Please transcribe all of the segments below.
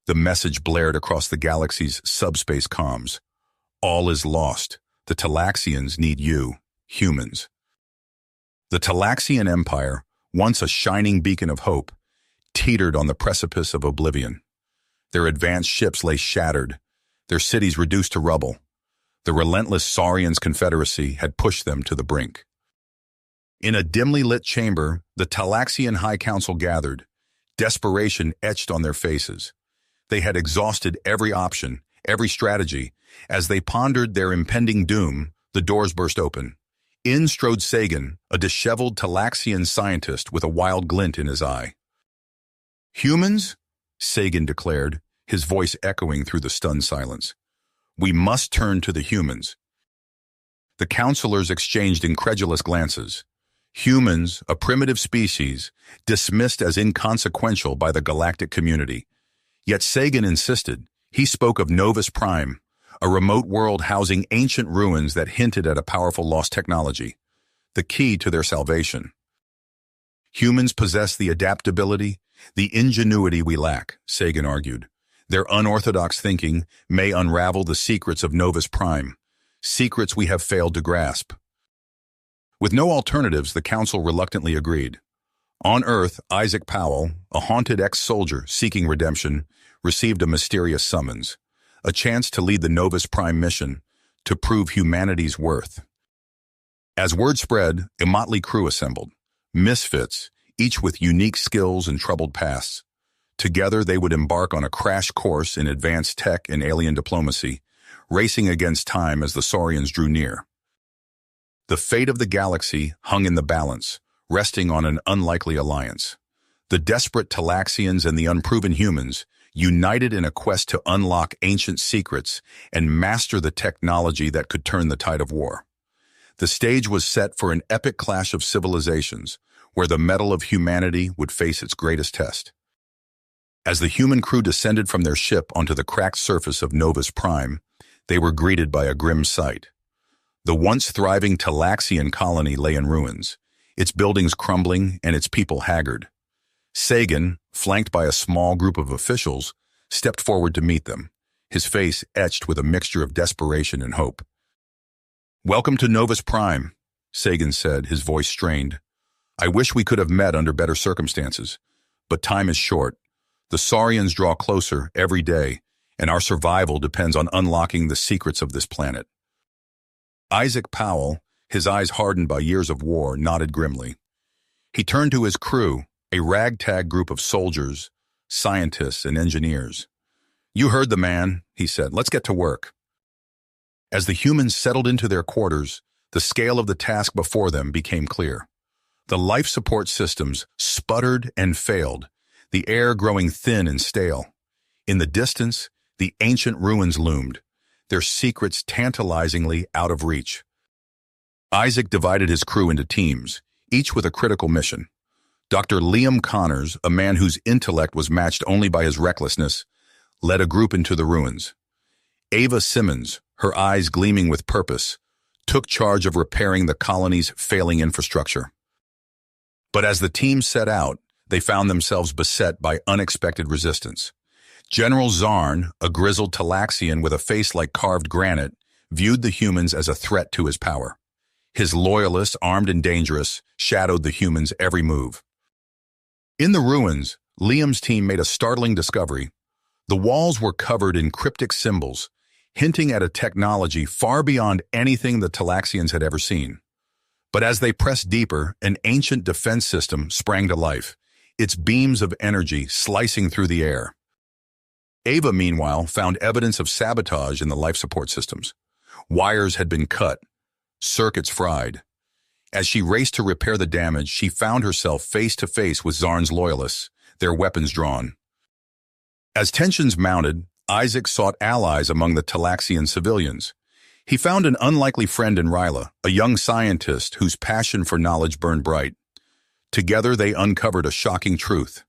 The message blared across the galaxy's subspace comms. All is lost. The Talaxians need you, humans. The Talaxian Empire, once a shining beacon of hope, teetered on the precipice of oblivion. Their advanced ships lay shattered, their cities reduced to rubble. The relentless Saurians' confederacy had pushed them to the brink. In a dimly lit chamber, the Talaxian High Council gathered, desperation etched on their faces. They had exhausted every option, every strategy. As they pondered their impending doom, the doors burst open. In strode Sagan, a disheveled Talaxian scientist with a wild glint in his eye. "Humans?" Sagan declared, his voice echoing through the stunned silence. "We must turn to the humans." The counselors exchanged incredulous glances. Humans, a primitive species, dismissed as inconsequential by the galactic community. Yet Sagan insisted. He spoke of Novus Prime, a remote world housing ancient ruins that hinted at a powerful lost technology, the key to their salvation. Humans possess the adaptability, the ingenuity we lack, Sagan argued. Their unorthodox thinking may unravel the secrets of Novus Prime, secrets we have failed to grasp. With no alternatives, the Council reluctantly agreed. On Earth, Isaac Powell, a haunted ex-soldier seeking redemption, received a mysterious summons, a chance to lead the Novus Prime mission, to prove humanity's worth. As word spread, a motley crew assembled, misfits, each with unique skills and troubled pasts. Together, they would embark on a crash course in advanced tech and alien diplomacy, racing against time as the Saurians drew near. The fate of the galaxy hung in the balance, resting on an unlikely alliance. The desperate Talaxians and the unproven humans, united in a quest to unlock ancient secrets and master the technology that could turn the tide of war. The stage was set for an epic clash of civilizations, where the mettle of humanity would face its greatest test. As the human crew descended from their ship onto the cracked surface of Novus Prime, they were greeted by a grim sight. The once thriving Talaxian colony lay in ruins, its buildings crumbling and its people haggard. Sagan, flanked by a small group of officials, stepped forward to meet them, his face etched with a mixture of desperation and hope. "Welcome to Novus Prime," Sagan said, his voice strained. "I wish we could have met under better circumstances, but time is short. The Saurians draw closer every day, and our survival depends on unlocking the secrets of this planet." Isaac Powell, his eyes hardened by years of war, nodded grimly. He turned to his crew, a ragtag group of soldiers, scientists, and engineers. "You heard the man," he said. "Let's get to work." As the humans settled into their quarters, the scale of the task before them became clear. The life support systems sputtered and failed, the air growing thin and stale. In the distance, the ancient ruins loomed, their secrets tantalizingly out of reach. Isaac divided his crew into teams, each with a critical mission. Dr. Liam Connors, a man whose intellect was matched only by his recklessness, led a group into the ruins. Ava Simmons, her eyes gleaming with purpose, took charge of repairing the colony's failing infrastructure. But as the team set out, they found themselves beset by unexpected resistance. General Zarn, a grizzled Talaxian with a face like carved granite, viewed the humans as a threat to his power. His loyalists, armed and dangerous, shadowed the humans' every move. In the ruins, Liam's team made a startling discovery. The walls were covered in cryptic symbols, hinting at a technology far beyond anything the Talaxians had ever seen. But as they pressed deeper, an ancient defense system sprang to life, its beams of energy slicing through the air. Ava, meanwhile, found evidence of sabotage in the life support systems. Wires had been cut, circuits fried. As she raced to repair the damage, she found herself face to face with Zarn's loyalists, their weapons drawn. As tensions mounted, Isaac sought allies among the Talaxian civilians. He found an unlikely friend in Ryla, a young scientist whose passion for knowledge burned bright. Together, they uncovered a shocking truth.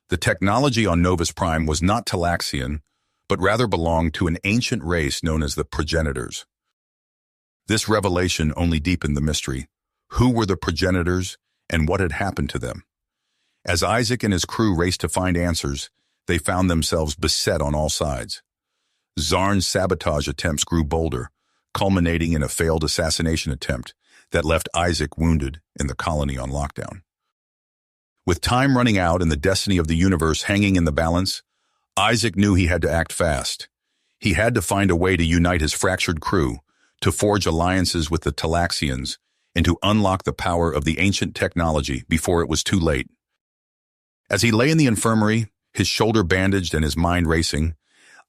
The technology on Novus Prime was not Talaxian, but rather belonged to an ancient race known as the progenitors. This revelation only deepened the mystery. Who were the progenitors, and what had happened to them? As Isaac and his crew raced to find answers, they found themselves beset on all sides. Zarn's sabotage attempts grew bolder, culminating in a failed assassination attempt that left Isaac wounded in the colony on lockdown. With time running out and the destiny of the universe hanging in the balance, Isaac knew he had to act fast. He had to find a way to unite his fractured crew, to forge alliances with the Talaxians, and to unlock the power of the ancient technology before it was too late. As he lay in the infirmary, his shoulder bandaged and his mind racing,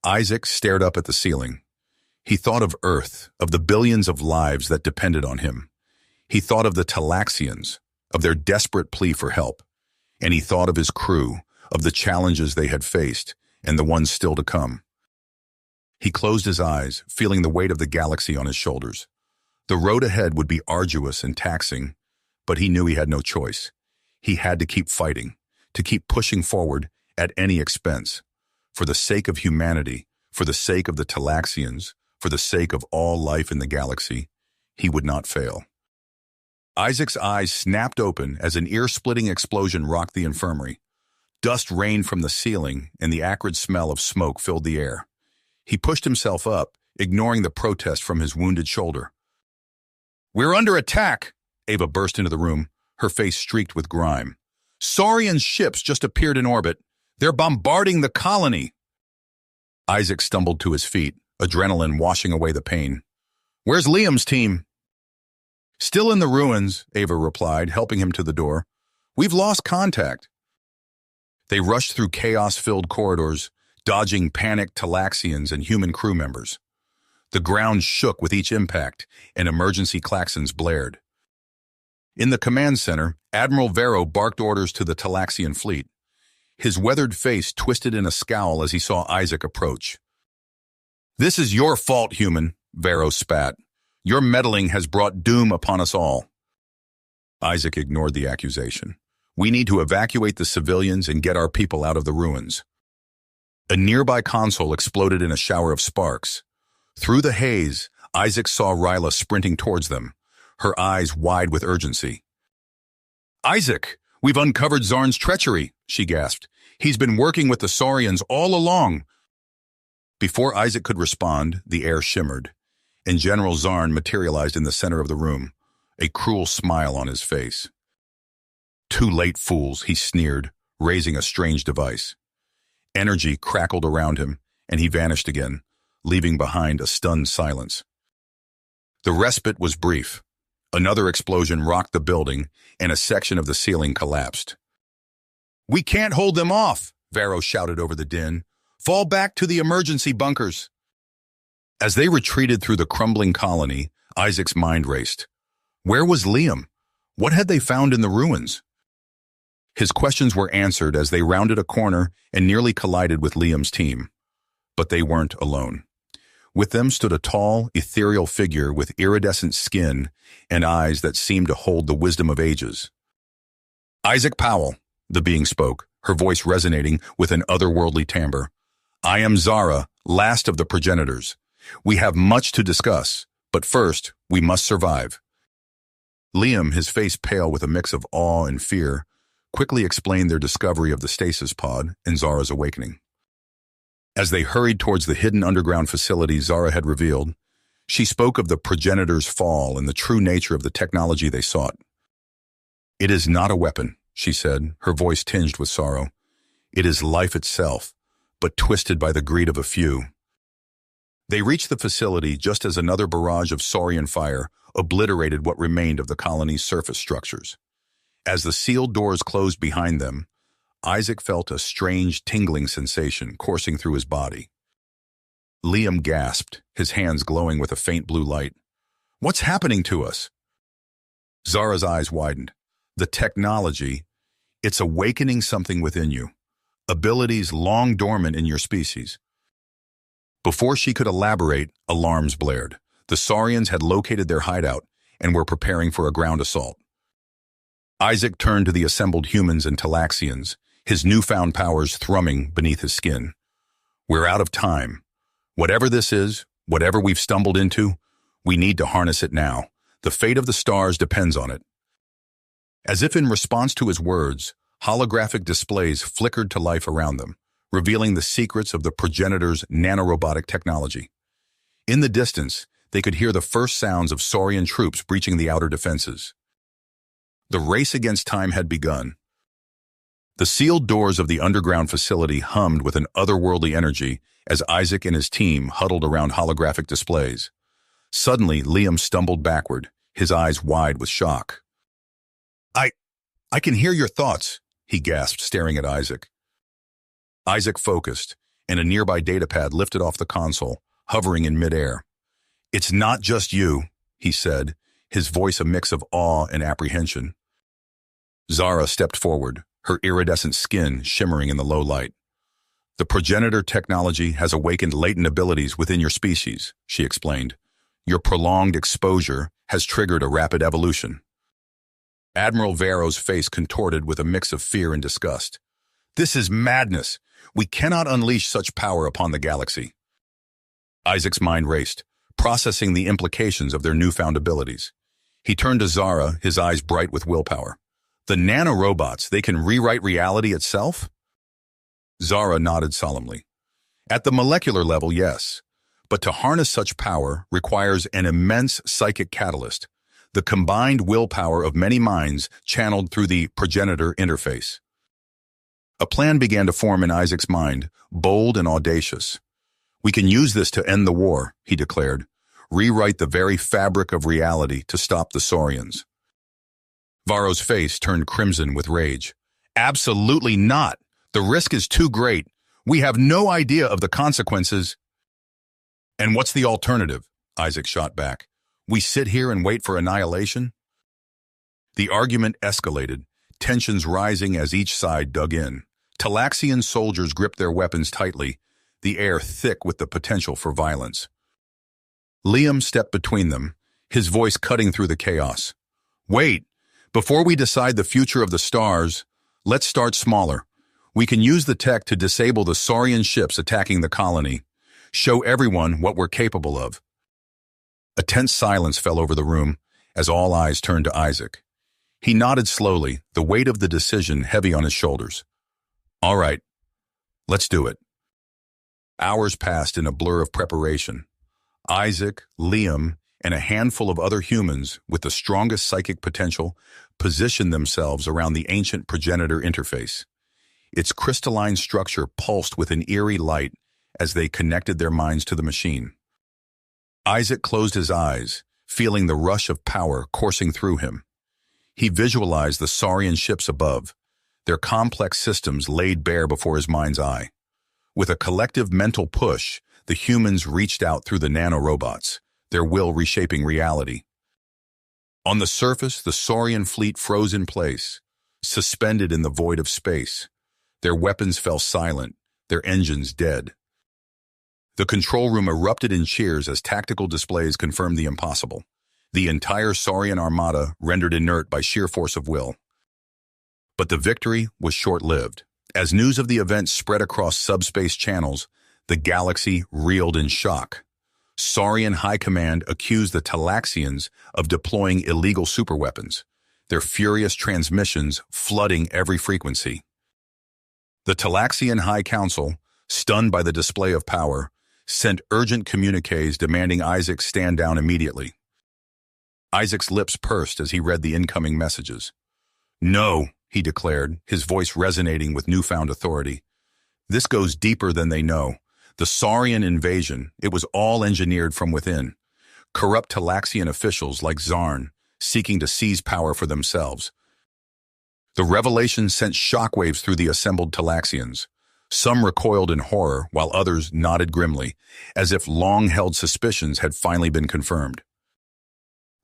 Isaac stared up at the ceiling. He thought of Earth, of the billions of lives that depended on him. He thought of the Talaxians, of their desperate plea for help. And he thought of his crew, of the challenges they had faced, and the ones still to come. He closed his eyes, feeling the weight of the galaxy on his shoulders. The road ahead would be arduous and taxing, but he knew he had no choice. He had to keep fighting, to keep pushing forward at any expense. For the sake of humanity, for the sake of the Talaxians, for the sake of all life in the galaxy, he would not fail. Isaac's eyes snapped open as an ear-splitting explosion rocked the infirmary. Dust rained from the ceiling, and the acrid smell of smoke filled the air. He pushed himself up, ignoring the protest from his wounded shoulder. "We're under attack!" Ava burst into the room, her face streaked with grime. "Saurian ships just appeared in orbit. They're bombarding the colony!" Isaac stumbled to his feet, adrenaline washing away the pain. "Where's Liam's team?" "Still in the ruins," Ava replied, helping him to the door. "We've lost contact." They rushed through chaos-filled corridors, dodging panicked Talaxians and human crew members. The ground shook with each impact, and emergency klaxons blared. In the command center, Admiral Vero barked orders to the Talaxian fleet. His weathered face twisted in a scowl as he saw Isaac approach. "This is your fault, human," Vero spat. "Your meddling has brought doom upon us all." Isaac ignored the accusation. "We need to evacuate the civilians and get our people out of the ruins." A nearby console exploded in a shower of sparks. Through the haze, Isaac saw Ryla sprinting towards them, her eyes wide with urgency. "Isaac, we've uncovered Zarn's treachery," she gasped. "He's been working with the Saurians all along." Before Isaac could respond, the air shimmered, and General Zarn materialized in the center of the room, a cruel smile on his face. "Too late, fools," he sneered, raising a strange device. Energy crackled around him, and he vanished again, leaving behind a stunned silence. The respite was brief. Another explosion rocked the building, and a section of the ceiling collapsed. "We can't hold them off," Vero shouted over the din. "Fall back to the emergency bunkers." As they retreated through the crumbling colony, Isaac's mind raced. Where was Liam? What had they found in the ruins? His questions were answered as they rounded a corner and nearly collided with Liam's team. But they weren't alone. With them stood a tall, ethereal figure with iridescent skin and eyes that seemed to hold the wisdom of ages. "Isaac Powell," the being spoke, her voice resonating with an otherworldly timbre. "I am Zara, last of the progenitors. We have much to discuss, but first, we must survive." Liam, his face pale with a mix of awe and fear, quickly explained their discovery of the stasis pod and Zara's awakening. As they hurried towards the hidden underground facility Zara had revealed, she spoke of the progenitors' fall and the true nature of the technology they sought. "It is not a weapon," she said, her voice tinged with sorrow. "It is life itself, but twisted by the greed of a few." They reached the facility just as another barrage of saurian fire obliterated what remained of the colony's surface structures. As the sealed doors closed behind them, Isaac felt a strange tingling sensation coursing through his body. Liam gasped, his hands glowing with a faint blue light. "What's happening to us?" Zara's eyes widened. "The technology, it's awakening something within you. Abilities long dormant in your species." Before she could elaborate, alarms blared. The Saurians had located their hideout and were preparing for a ground assault. Isaac turned to the assembled humans and Talaxians, his newfound powers thrumming beneath his skin. "We're out of time. Whatever this is, whatever we've stumbled into, we need to harness it now. The fate of the stars depends on it." As if in response to his words, holographic displays flickered to life around them, revealing the secrets of the progenitor's nanorobotic technology. In the distance, they could hear the first sounds of Saurian troops breaching the outer defenses. The race against time had begun. The sealed doors of the underground facility hummed with an otherworldly energy as Isaac and his team huddled around holographic displays. Suddenly, Liam stumbled backward, his eyes wide with shock. I can hear your thoughts, he gasped, staring at Isaac. Isaac focused, and a nearby datapad lifted off the console, hovering in midair. It's not just you, he said, his voice a mix of awe and apprehension. Zara stepped forward, her iridescent skin shimmering in the low light. The progenitor technology has awakened latent abilities within your species, she explained. Your prolonged exposure has triggered a rapid evolution. Admiral Vero's face contorted with a mix of fear and disgust. This is madness. We cannot unleash such power upon the galaxy. Isaac's mind raced, processing the implications of their newfound abilities. He turned to Zara, his eyes bright with willpower. The nanorobots, they can rewrite reality itself? Zara nodded solemnly. At the molecular level, yes. But to harness such power requires an immense psychic catalyst, the combined willpower of many minds channeled through the progenitor interface. A plan began to form in Isaac's mind, bold and audacious. We can use this to end the war, he declared, rewrite the very fabric of reality to stop the Saurians. Varro's face turned crimson with rage. Absolutely not. The risk is too great. We have no idea of the consequences. And what's the alternative? Isaac shot back. We sit here and wait for annihilation? The argument escalated, tensions rising as each side dug in. Talaxian soldiers gripped their weapons tightly, the air thick with the potential for violence. Liam stepped between them, his voice cutting through the chaos. Wait, before we decide the future of the stars, let's start smaller. We can use the tech to disable the Saurian ships attacking the colony. Show everyone what we're capable of. A tense silence fell over the room as all eyes turned to Isaac. He nodded slowly, the weight of the decision heavy on his shoulders. All right, let's do it. Hours passed in a blur of preparation. Isaac, Liam, and a handful of other humans with the strongest psychic potential positioned themselves around the ancient progenitor interface. Its crystalline structure pulsed with an eerie light as they connected their minds to the machine. Isaac closed his eyes, feeling the rush of power coursing through him. He visualized the Saurian ships above, their complex systems laid bare before his mind's eye. With a collective mental push, the humans reached out through the nanorobots, their will reshaping reality. On the surface, the Saurian fleet froze in place, suspended in the void of space. Their weapons fell silent, their engines dead. The control room erupted in cheers as tactical displays confirmed the impossible. The entire Saurian armada rendered inert by sheer force of will. But the victory was short-lived. As news of the event spread across subspace channels, the galaxy reeled in shock. Saurian High Command accused the Talaxians of deploying illegal superweapons, their furious transmissions flooding every frequency. The Talaxian High Council, stunned by the display of power, sent urgent communiques demanding Isaac stand down immediately. Isaac's lips pursed as he read the incoming messages. No, he declared, his voice resonating with newfound authority. This goes deeper than they know. The Saurian invasion, it was all engineered from within. Corrupt Talaxian officials like Zarn, seeking to seize power for themselves. The revelation sent shockwaves through the assembled Talaxians. Some recoiled in horror, while others nodded grimly, as if long-held suspicions had finally been confirmed.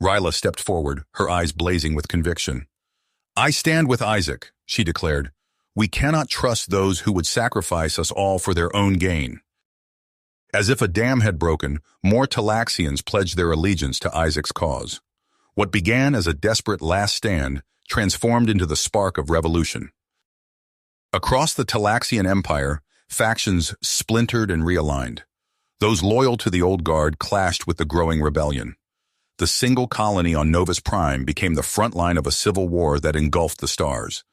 Ryla stepped forward, her eyes blazing with conviction. I stand with Isaac, she declared. We cannot trust those who would sacrifice us all for their own gain. As if a dam had broken, more Talaxians pledged their allegiance to Isaac's cause. What began as a desperate last stand transformed into the spark of revolution. Across the Talaxian Empire, factions splintered and realigned. Those loyal to the old guard clashed with the growing rebellion. The single colony on Novus Prime became the front line of a civil war that engulfed the stars.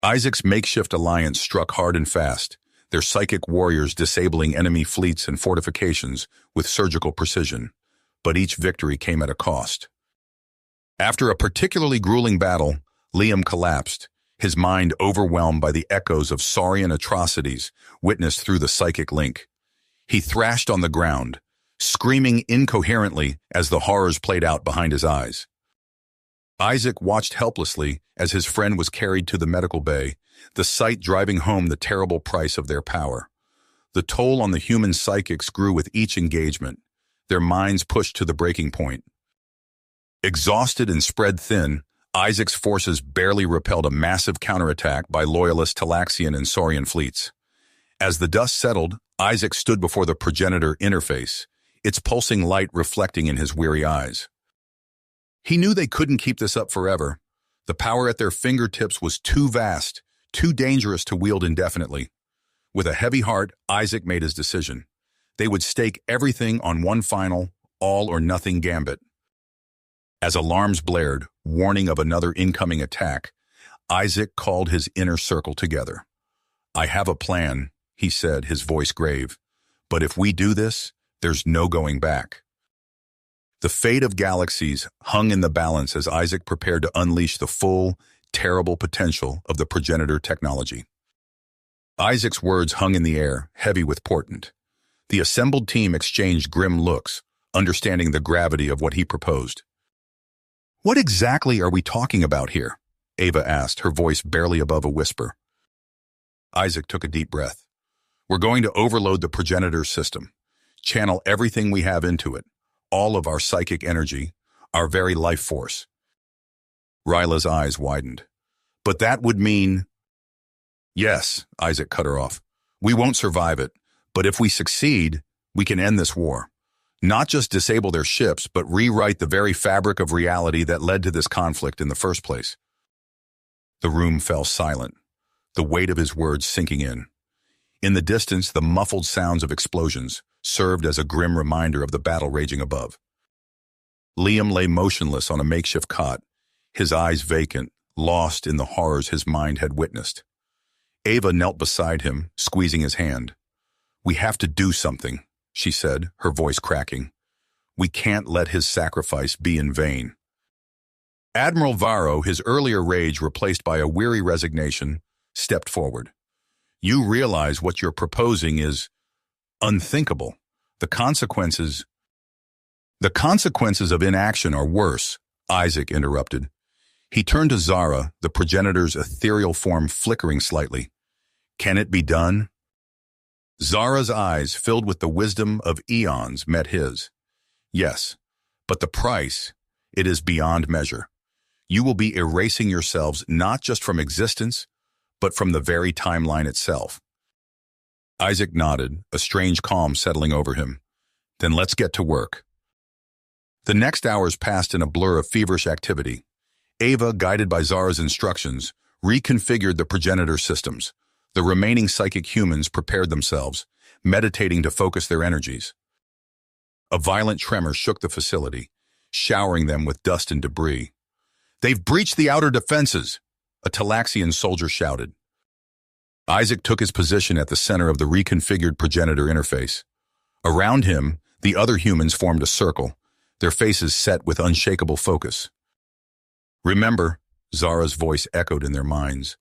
Isaac's makeshift alliance struck hard and fast, their psychic warriors disabling enemy fleets and fortifications with surgical precision. But each victory came at a cost. After a particularly grueling battle, Liam collapsed, his mind overwhelmed by the echoes of Saurian atrocities witnessed through the psychic link. He thrashed on the ground, screaming incoherently as the horrors played out behind his eyes. Isaac watched helplessly as his friend was carried to the medical bay, the sight driving home the terrible price of their power. The toll on the human psychics grew with each engagement, their minds pushed to the breaking point. Exhausted and spread thin, Isaac's forces barely repelled a massive counterattack by loyalist Talaxian and Saurian fleets. As the dust settled, Isaac stood before the progenitor interface, its pulsing light reflecting in his weary eyes. He knew they couldn't keep this up forever. The power at their fingertips was too vast, too dangerous to wield indefinitely. With a heavy heart, Isaac made his decision. They would stake everything on one final, all-or-nothing gambit. As alarms blared, warning of another incoming attack, Isaac called his inner circle together. "I have a plan," he said, his voice grave. "But if we do this, there's no going back." The fate of galaxies hung in the balance as Isaac prepared to unleash the full, terrible potential of the progenitor technology. Isaac's words hung in the air, heavy with portent. The assembled team exchanged grim looks, understanding the gravity of what he proposed. "What exactly are we talking about here?" Ava asked, her voice barely above a whisper. Isaac took a deep breath. "We're going to overload the progenitor system, channel everything we have into it, all of our psychic energy, our very life force." Ryla's eyes widened. "But that would mean—" "Yes," Isaac cut her off. "We won't survive it, but if we succeed, we can end this war. Not just disable their ships, but rewrite the very fabric of reality that led to this conflict in the first place." The room fell silent, the weight of his words sinking in. In the distance, the muffled sounds of explosions served as a grim reminder of the battle raging above. Liam lay motionless on a makeshift cot, his eyes vacant, lost in the horrors his mind had witnessed. Ava knelt beside him, squeezing his hand. "We have to do something," she said, her voice cracking. "We can't let his sacrifice be in vain." Admiral Varro, his earlier rage replaced by a weary resignation, stepped forward. "You realize what you're proposing is unthinkable. The consequences of inaction are worse," Isaac interrupted. He turned to Zara, the progenitor's ethereal form flickering slightly. "Can it be done?" Zara's eyes, filled with the wisdom of eons, met his. "Yes, but the price, it is beyond measure. You will be erasing yourselves not just from existence, but from the very timeline itself." Isaac nodded, a strange calm settling over him. "Then let's get to work." The next hours passed in a blur of feverish activity. Ava, guided by Zara's instructions, reconfigured the progenitor systems. The remaining psychic humans prepared themselves, meditating to focus their energies. A violent tremor shook the facility, showering them with dust and debris. "They've breached the outer defenses!" a Talaxian soldier shouted. Isaac took his position at the center of the reconfigured progenitor interface. Around him, the other humans formed a circle, their faces set with unshakable focus. "Remember," Zara's voice echoed in their minds,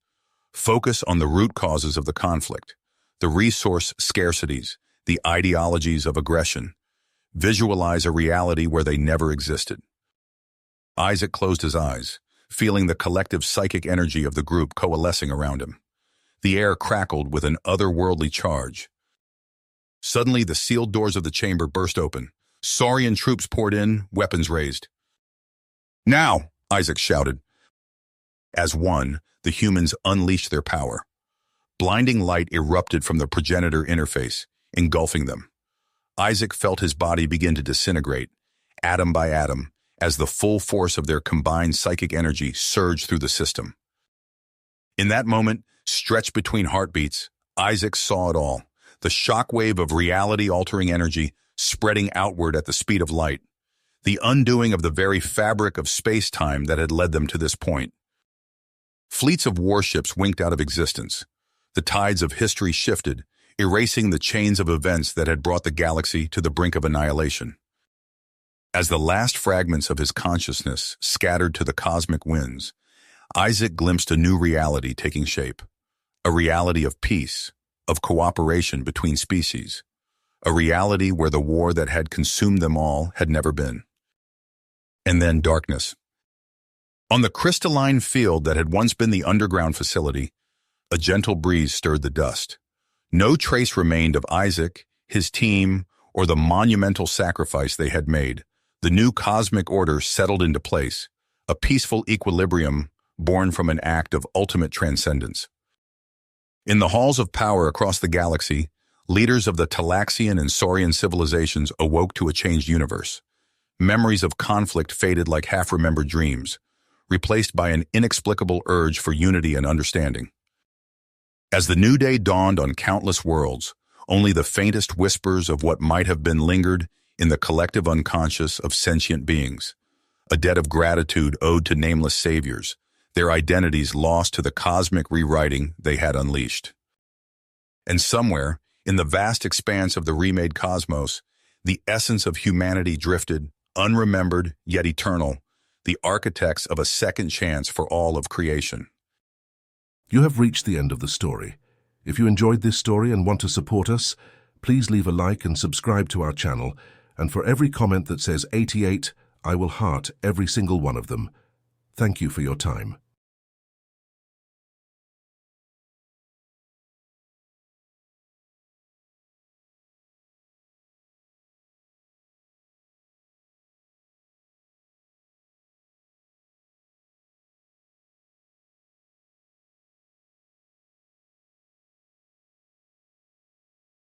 "focus on the root causes of the conflict, the resource scarcities, the ideologies of aggression. Visualize a reality where they never existed." Isaac closed his eyes, feeling the collective psychic energy of the group coalescing around him. The air crackled with an otherworldly charge. Suddenly, the sealed doors of the chamber burst open. Saurian troops poured in, weapons raised. "Now!" Isaac shouted. As one, the humans unleashed their power. Blinding light erupted from the progenitor interface, engulfing them. Isaac felt his body begin to disintegrate, atom by atom, as the full force of their combined psychic energy surged through the system. In that moment, stretched between heartbeats, Isaac saw it all, the shockwave of reality-altering energy spreading outward at the speed of light, the undoing of the very fabric of space-time that had led them to this point. Fleets of warships winked out of existence. The tides of history shifted, erasing the chains of events that had brought the galaxy to the brink of annihilation. As the last fragments of his consciousness scattered to the cosmic winds, Isaac glimpsed a new reality taking shape, a reality of peace, of cooperation between species, a reality where the war that had consumed them all had never been. And then darkness. On the crystalline field that had once been the underground facility, a gentle breeze stirred the dust. No trace remained of Isaac, his team, or the monumental sacrifice they had made. The new cosmic order settled into place, a peaceful equilibrium born from an act of ultimate transcendence. In the halls of power across the galaxy, leaders of the Talaxian and Saurian civilizations awoke to a changed universe. Memories of conflict faded like half-remembered dreams, replaced by an inexplicable urge for unity and understanding. As the new day dawned on countless worlds, only the faintest whispers of what might have been lingered in the collective unconscious of sentient beings, a debt of gratitude owed to nameless saviors, their identities lost to the cosmic rewriting they had unleashed. And somewhere, in the vast expanse of the remade cosmos, the essence of humanity drifted, unremembered yet eternal, the architects of a second chance for all of creation. You have reached the end of the story. If you enjoyed this story and want to support us, please leave a like and subscribe to our channel, and for every comment that says 88, I will heart every single one of them. Thank you for your time.